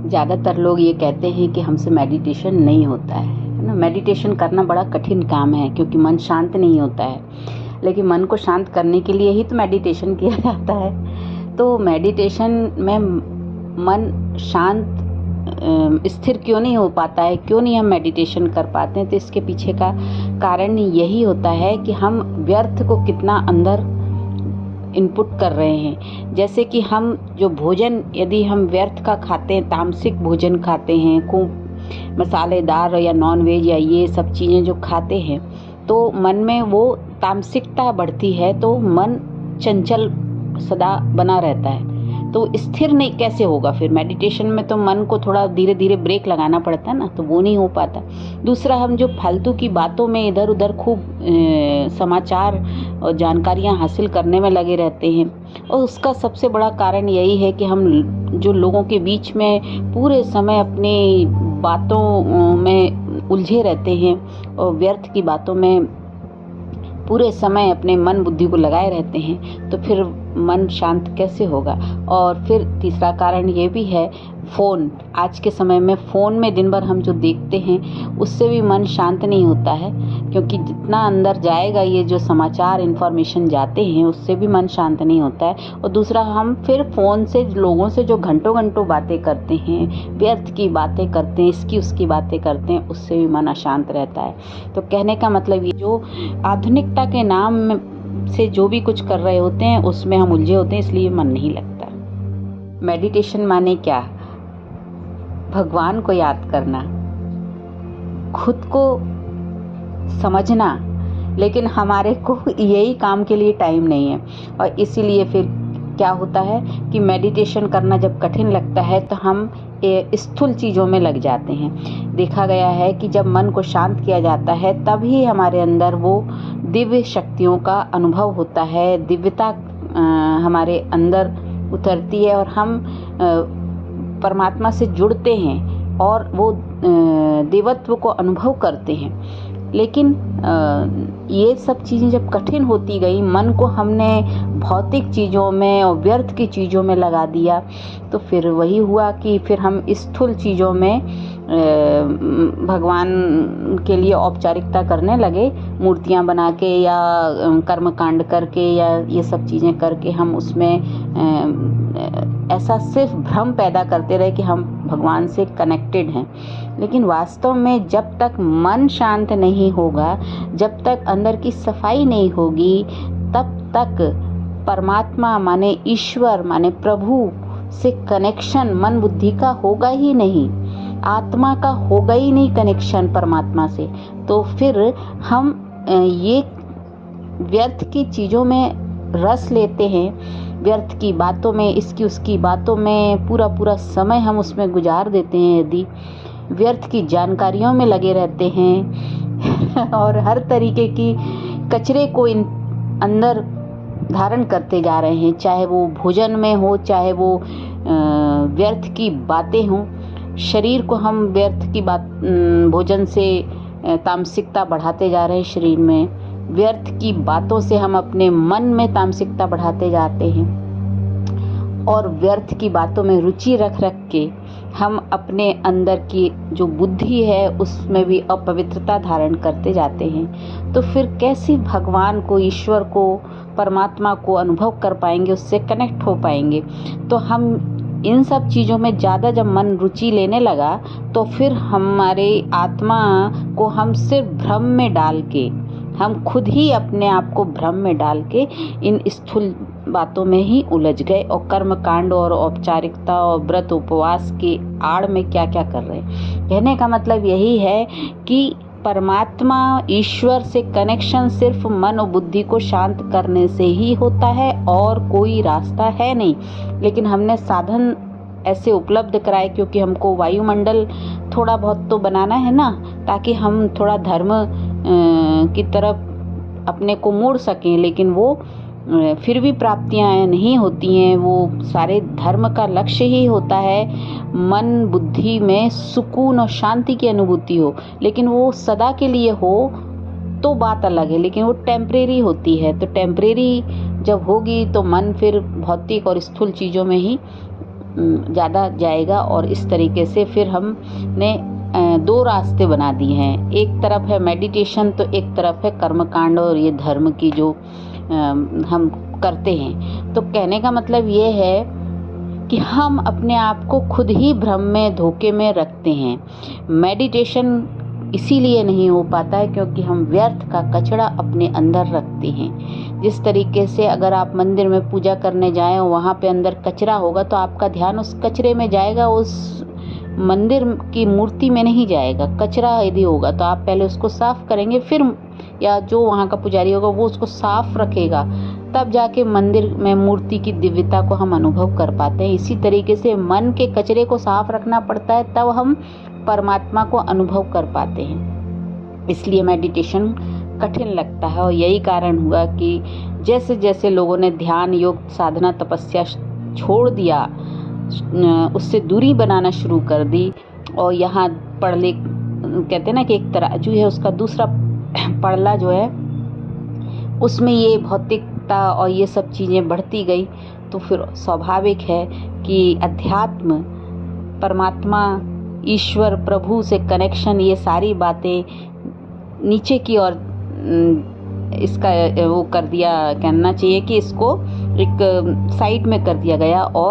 ज़्यादातर लोग ये कहते हैं कि हमसे मेडिटेशन नहीं होता है ना। मेडिटेशन करना बड़ा कठिन काम है क्योंकि मन शांत नहीं होता है। लेकिन मन को शांत करने के लिए ही तो मेडिटेशन किया जाता है। तो मेडिटेशन में मन शांत स्थिर क्यों नहीं हो पाता है, क्यों नहीं हम मेडिटेशन कर पाते हैं? तो इसके पीछे का कारण यही होता है कि हम व्यर्थ को कितना अंदर इनपुट कर रहे हैं। जैसे कि हम जो भोजन यदि हम व्यर्थ का खाते हैं, तामसिक भोजन खाते हैं, खूब मसालेदार या नॉनवेज या ये सब चीज़ें जो खाते हैं, तो मन में वो तामसिकता बढ़ती है, तो मन चंचल सदा बना रहता है। तो स्थिर नहीं कैसे होगा फिर? मेडिटेशन में तो मन को थोड़ा धीरे धीरे ब्रेक लगाना पड़ता है ना, तो वो नहीं हो पाता। दूसरा, हम जो फालतू की बातों में इधर उधर खूब समाचार और जानकारियां हासिल करने में लगे रहते हैं, और उसका सबसे बड़ा कारण यही है कि हम जो लोगों के बीच में पूरे समय अपनी बातों में उलझे रहते हैं और व्यर्थ की बातों में पूरे समय अपने मन बुद्धि को लगाए रहते हैं, तो फिर मन शांत कैसे होगा? और फिर तीसरा कारण ये भी है, फ़ोन। आज के समय में फ़ोन में दिन भर हम जो देखते हैं उससे भी मन शांत नहीं होता है, क्योंकि जितना अंदर जाएगा ये जो समाचार इन्फॉर्मेशन जाते हैं उससे भी मन शांत नहीं होता है। और दूसरा, हम फिर फ़ोन से लोगों से जो घंटों घंटों बातें करते हैं, व्यर्थ की बातें करते हैं, इसकी उसकी बातें करते हैं, उससे भी मन अशांत रहता है। तो कहने का मतलब ये, जो आधुनिकता के नाम में से जो भी कुछ कर रहे होते हैं उसमें हम उलझे होते हैं, इसलिए मन नहीं लगता। मेडिटेशन माने क्या? भगवान को याद करना, खुद को समझना, लेकिन हमारे को यही काम के लिए टाइम नहीं है। और इसीलिए फिर क्या होता है कि मेडिटेशन करना जब कठिन लगता है तो हम स्थूल चीज़ों में लग जाते हैं। देखा गया है कि जब मन को शांत किया जाता है तभी हमारे अंदर वो दिव्य शक्तियों का अनुभव होता है, दिव्यता हमारे अंदर उतरती है और हम परमात्मा से जुड़ते हैं और वो देवत्व को अनुभव करते हैं। लेकिन ये सब चीज़ें जब कठिन होती गई, मन को हमने भौतिक चीज़ों में और व्यर्थ की चीज़ों में लगा दिया, तो फिर वही हुआ कि फिर हम स्थूल चीज़ों में भगवान के लिए औपचारिकता करने लगे, मूर्तियां बना के या कर्मकांड करके या ये सब चीज़ें करके हम उसमें ऐसा सिर्फ भ्रम पैदा करते रहे कि हम भगवान से कनेक्टेड हैं। लेकिन वास्तव में जब तक मन शांत नहीं होगा, जब तक अंदर की सफाई नहीं होगी, तब तक परमात्मा माने ईश्वर माने प्रभु से कनेक्शन मन बुद्धि का होगा ही नहीं, आत्मा का होगा ही नहीं कनेक्शन परमात्मा से। तो फिर हम ये व्यर्थ की चीज़ों में रस लेते हैं, व्यर्थ की बातों में, इसकी उसकी बातों में पूरा समय हम उसमें गुजार देते हैं। यदि व्यर्थ की जानकारियों में लगे रहते हैं और हर तरीके की कचरे को अंदर धारण करते जा रहे हैं, चाहे वो भोजन में हो, चाहे वो व्यर्थ की बातें हों। शरीर को हम व्यर्थ की बात भोजन से तामसिकता बढ़ाते जा रहे हैं शरीर में, व्यर्थ की बातों से हम अपने मन में तामसिकता बढ़ाते जाते हैं, और व्यर्थ की बातों में रुचि रख के हम अपने अंदर की जो बुद्धि है उसमें भी अपवित्रता धारण करते जाते हैं। तो फिर कैसे भगवान को, ईश्वर को, परमात्मा को अनुभव कर पाएंगे, उससे कनेक्ट हो पाएंगे? तो हम इन सब चीज़ों में ज़्यादा जब मन रुचि लेने लगा तो फिर हमारे आत्मा को हम सिर्फ भ्रम में डाल के, हम खुद ही अपने आप को भ्रम में डाल के इन स्थूल बातों में ही उलझ गए और कर्म कांड और औपचारिकता और व्रत उपवास की आड़ में क्या क्या कर रहे हैं। कहने का मतलब यही है कि परमात्मा ईश्वर से कनेक्शन सिर्फ मन और बुद्धि को शांत करने से ही होता है और कोई रास्ता है नहीं। लेकिन हमने साधन ऐसे उपलब्ध कराए क्योंकि हमको वायुमंडल थोड़ा बहुत तो बनाना है ना, ताकि हम थोड़ा धर्म की तरफ अपने को मोड़ सकें। लेकिन वो फिर भी प्राप्तियां नहीं होती हैं। वो सारे धर्म का लक्ष्य ही होता है मन बुद्धि में सुकून और शांति की अनुभूति हो, लेकिन वो सदा के लिए हो तो बात अलग है, लेकिन वो टेम्परेरी होती है। तो टेम्परेरी जब होगी तो मन फिर भौतिक और स्थूल चीज़ों में ही ज़्यादा जाएगा। और इस तरीके से फिर हमने 2 रास्ते बना दिए हैं, एक तरफ है मेडिटेशन तो एक तरफ है कर्मकांड और ये धर्म की जो हम करते हैं। तो कहने का मतलब ये है कि हम अपने आप को खुद ही भ्रम में, धोखे में रखते हैं। मेडिटेशन इसीलिए नहीं हो पाता है क्योंकि हम व्यर्थ का कचरा अपने अंदर रखते हैं। जिस तरीके से अगर आप मंदिर में पूजा करने जाएं और वहाँ पे अंदर कचरा होगा तो आपका ध्यान उस कचरे में जाएगा, उस मंदिर की मूर्ति में नहीं जाएगा। कचरा यदि होगा तो आप पहले उसको साफ करेंगे, फिर या जो वहाँ का पुजारी होगा वो उसको साफ रखेगा, तब जाके मंदिर में मूर्ति की दिव्यता को हम अनुभव कर पाते हैं। इसी तरीके से मन के कचरे को साफ रखना पड़ता है, तब हम परमात्मा को अनुभव कर पाते हैं। इसलिए मेडिटेशन कठिन लगता है और यही कारण हुआ कि जैसे जैसे लोगों ने ध्यान, योग, साधना, तपस्या छोड़ दिया, उससे दूरी बनाना शुरू कर दी और यहाँ पढ़ लिख, कहते हैं ना कि एक तराजू है, उसका दूसरा पड़ला जो है उसमें ये भौतिकता और ये सब चीज़ें बढ़ती गई, तो फिर स्वाभाविक है कि अध्यात्म, परमात्मा, ईश्वर, प्रभु से कनेक्शन, ये सारी बातें नीचे की ओर इसका वो कर दिया, कहना चाहिए कि इसको एक साइड में कर दिया गया और